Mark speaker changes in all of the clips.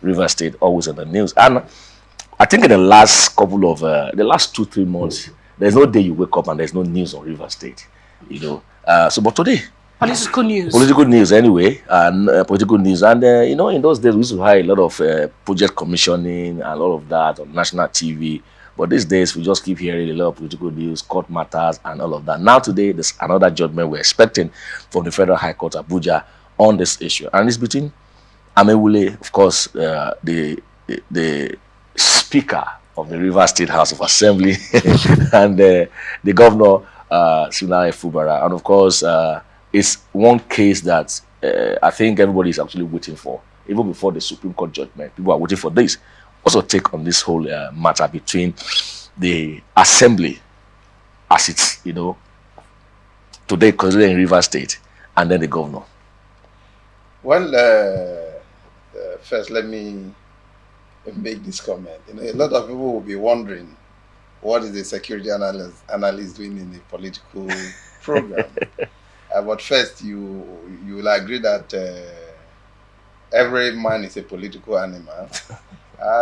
Speaker 1: River State, always in the news. And I think in the last couple of, the last 2-3 months, there's no day you wake up and there's no news on River State, you know. But today,
Speaker 2: political news.
Speaker 1: Political news anyway, and political news. And, you know, in those days, we used to have a lot of project commissioning and all of that on national TV. But these days, we just keep hearing a lot of political news, court matters, and all of that. Now, today, there's another judgment we're expecting from the Federal High Court, Abuja, on this issue. And it's between Amaewhule, of course, the Speaker of the River State House of Assembly, and the Governor, Stanley Fubara. And, of course, it's one case that I think everybody is actually waiting for. Even before the Supreme Court judgment, people are waiting for this. Also take on this whole matter between the Assembly, as it's, you know, today considered in River State, and then the Governor.
Speaker 3: Well, first let me make this comment. You know, a lot of people will be wondering, what is the security analyst doing in a political program? But first, you will agree that every man is a political animal.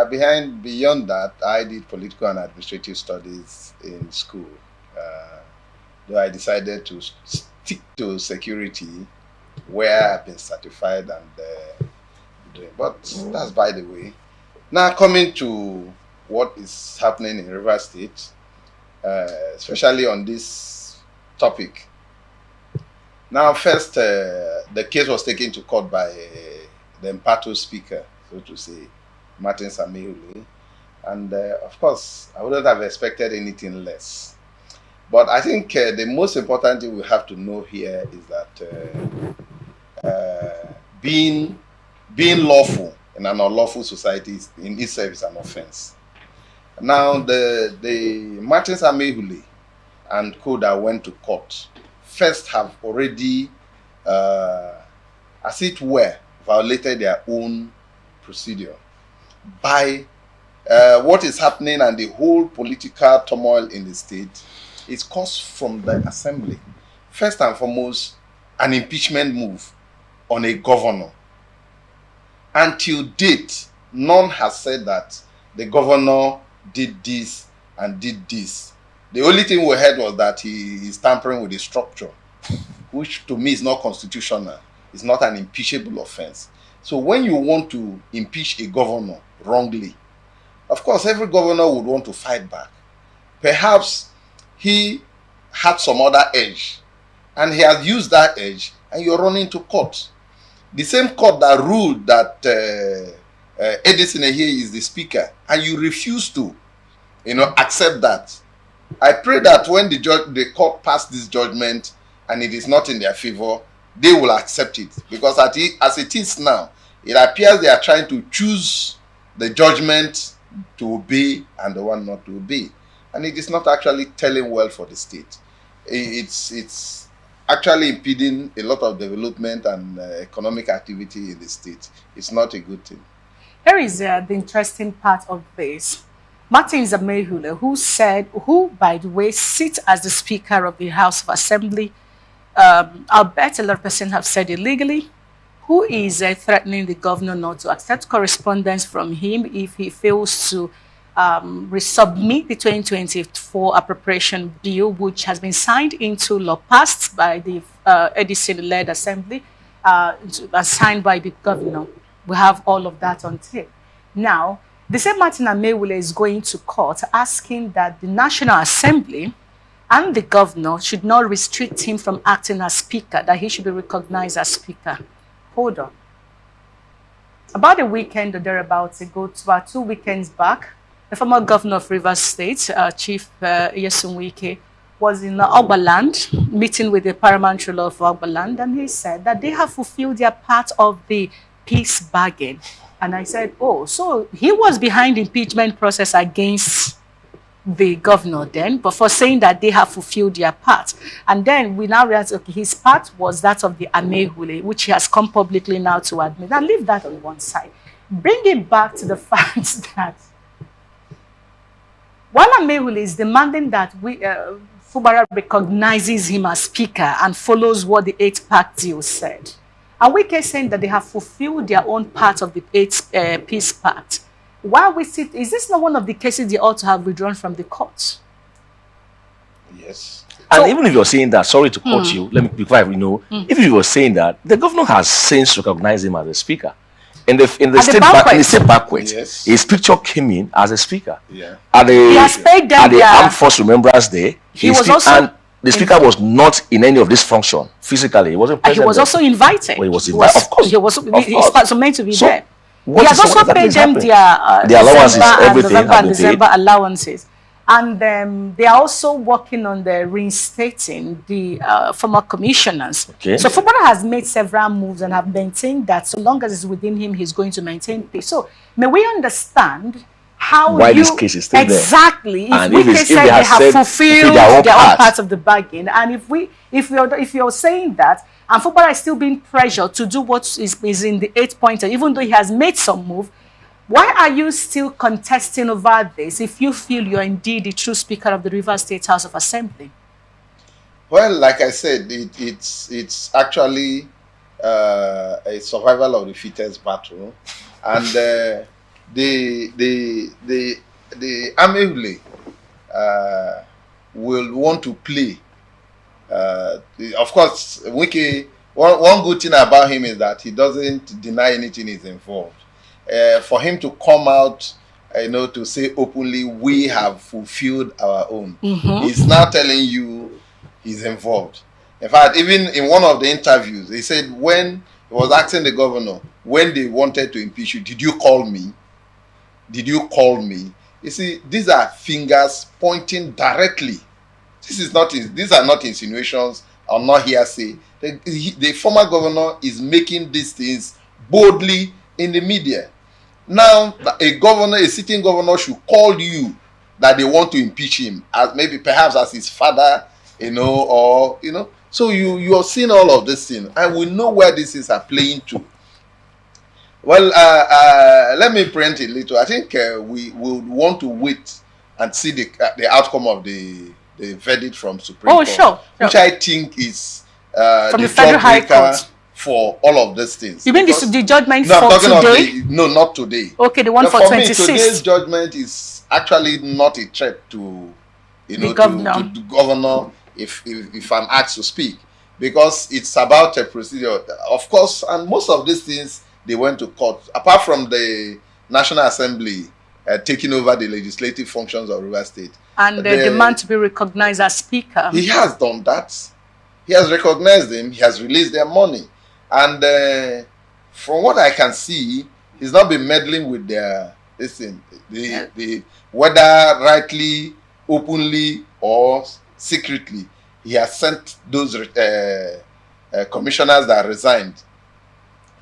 Speaker 3: Beyond that, I did political and administrative studies in school. Though I decided to stick to security, where I've been certified and doing. But that's by the way. Now coming to what is happening in River State, especially on this topic. Now, first, the case was taken to court by the Mpato speaker, so to say, Martin Amaewhule, and of course, I wouldn't have expected anything less. But I think the most important thing we have to know here is that being lawful in an unlawful society in itself is an offense. Now, the Martin Amaewhule and co that went to court first have already, as it were, violated their own procedure by what is happening, and the whole political turmoil in the state is caused from the Assembly. First and foremost, an impeachment move on a governor. Until date, none has said that the governor did this and did this. The only thing we heard was that he is tampering with the structure, which to me is not constitutional. It's not an impeachable offense. So when you want to impeach a governor wrongly, of course, every governor would want to fight back. Perhaps he had some other edge, and he has used that edge, and you're running to court. The same court that ruled that Edison here is the speaker, and you refuse to, accept that. I pray that when the court passed this judgment and it is not in their favor, they will accept it. Because as it is now, it appears they are trying to choose the judgment to obey and the one not to obey. And it is not actually telling well for the state. It's actually impeding a lot of development and economic activity in the state. It's not a good thing.
Speaker 2: Here is the interesting part of this. Martin Amaewhule, who, by the way, sits as the Speaker of the House of Assembly, I'll bet a lot of persons have said illegally, who is threatening the governor not to accept correspondence from him if he fails to resubmit the 2024 appropriation bill, which has been signed into law, passed by the Edison-led assembly, signed by the governor. We have all of that on tape. Now, the same Martin Amaewhule is going to court asking that the National Assembly and the governor should not restrict him from acting as speaker, that he should be recognized as speaker. Hold on. About a weekend or thereabouts ago, about 2 weekends back, the former governor of Rivers State, Chief Yesunwike, was in Ogbaland, meeting with the paramount ruler of Ogbaland, and he said that they have fulfilled their part of the peace bargain. And I said, oh, so he was behind the impeachment process against the governor then, but for saying that they have fulfilled their part. And then we now realize, okay, his part was that of the Amaewhule, which he has come publicly now to admit. Now leave that on one side. Bring it back to the fact that while Amaewhule is demanding that Fubara recognizes him as speaker and follows what the 8-pack deal said, And we keep saying that they have fulfilled their own part of the peace pact. Why we sit? Is this not one of the cases they ought to have withdrawn from the courts?
Speaker 3: Yes.
Speaker 1: And even if you're saying that, sorry to cut you, let me be quiet, if you were saying that, the governor has since recognized him as a speaker. In the state banquet,
Speaker 3: yes,
Speaker 1: his picture came in as a speaker.
Speaker 3: Yeah.
Speaker 2: He has paid them
Speaker 1: at the Armed Force Remembrance Day.
Speaker 2: He was also,
Speaker 1: and the speaker was not in any of this function physically. He wasn't present.
Speaker 2: He was also invited.
Speaker 1: Well, he was invited. Of course.
Speaker 2: He was meant to be there. He has
Speaker 1: also
Speaker 2: paid them
Speaker 1: their allowances, everything.
Speaker 2: November and December allowances. And they are also working on the reinstating the former commissioners.
Speaker 1: Okay.
Speaker 2: So Fubara has made several moves and have maintained that so long as it's within him, he's going to maintain peace. So may we understand why
Speaker 1: this case is still
Speaker 2: exactly
Speaker 1: there?
Speaker 2: If we say they have fulfilled their own part of the bargain, and if you're saying that, and Fubara is still being pressured to do what is in the 8-pointer, even though he has made some move. Why are you still contesting over this if you feel you're indeed the true Speaker of the Rivers State House of Assembly?
Speaker 3: Well, like I said, it's actually a survival of the fittest battle, and the Amaewhule will want to play. Of course, Wiki. One good thing about him is that he doesn't deny anything is involved. For him to come out, to say openly, we have fulfilled our own. He's now telling you he's involved. In fact, even in one of the interviews, he said when he was asking the governor, when they wanted to impeach you, did you call me? Did you call me? You see, these are fingers pointing directly. These are not insinuations or not hearsay. The former governor is making these things boldly in the media. Now, a sitting governor should call you that they want to impeach him, as perhaps as his father, So you are seeing all of this thing, and we know where these things are playing to. Well, let me print it a little. I think we will want to wait and see the outcome of the verdict from Supreme Court,
Speaker 2: sure.
Speaker 3: Which I think is
Speaker 2: from the Federal High Court.
Speaker 3: For all of these things.
Speaker 2: You mean the judgment
Speaker 3: for
Speaker 2: today?
Speaker 3: No, not today.
Speaker 2: Okay, the one for 26.
Speaker 3: Today's judgment is actually not a threat to the governor if I'm asked to speak, because it's about a procedure. Of course, and most of these things, they went to court. Apart from the National Assembly taking over the legislative functions of Rivers State.
Speaker 2: And the demand to be recognized as Speaker.
Speaker 3: He has done that. He has recognized them. He has released their money. And from what I can see, he's not been meddling with their whether rightly, openly, or secretly. He has sent those commissioners that resigned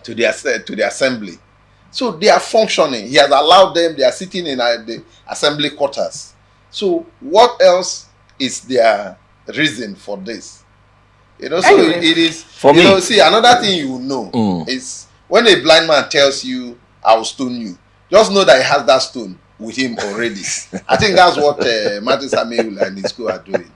Speaker 3: to the assembly. So they are functioning. He has allowed them. They are sitting in the assembly quarters. So what else is their reason for this? So it is,
Speaker 1: for me.
Speaker 3: See, another thing you know is when a blind man tells you, I will stone you, just know that he has that stone with him already. I think that's what Martin Amaewhule and his crew are doing.